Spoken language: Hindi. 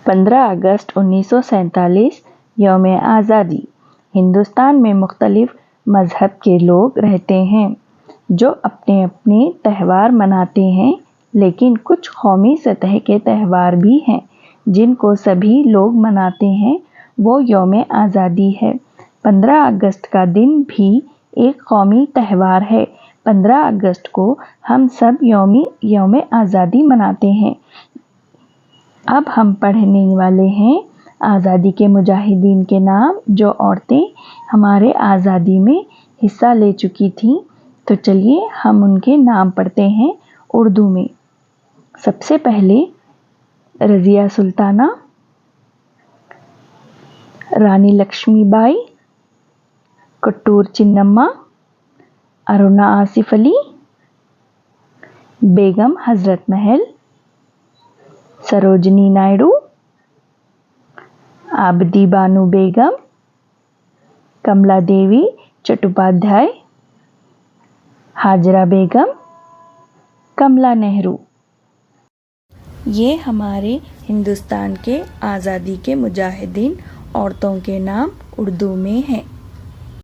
15 अगस्त 1947 यौम आज़ादी। हिंदुस्तान में मुख्तलिफ मज़हब के लोग रहते हैं जो अपने अपने त्यौहार मनाते हैं, लेकिन कुछ कौमी सतह के त्यौहार भी हैं जिनको सभी लोग मनाते हैं। वो यौम आज़ादी है। 15 अगस्त का दिन भी एक कौमी त्यौहार है। 15 अगस्त को हम सब यौम आज़ादी मनाते हैं। अब हम पढ़ने वाले हैं आज़ादी के मुजाहिदीन के नाम, जो औरतें हमारे आज़ादी में हिस्सा ले चुकी थीं। तो चलिए हम उनके नाम पढ़ते हैं उर्दू में। सबसे पहले रज़िया सुल्ताना, रानी लक्ष्मीबाई, कट्टूर चिन्नम्मा, अरुणा आसिफ अली, बेगम हज़रत महल, सरोजनी नायडू, आबदी बानो बेगम, कमला देवी चट्टोपाध्याय, हाजरा बेगम, कमला नेहरू। ये हमारे हिंदुस्तान के आज़ादी के मुजाहिदीन औरतों के नाम उर्दू में हैं।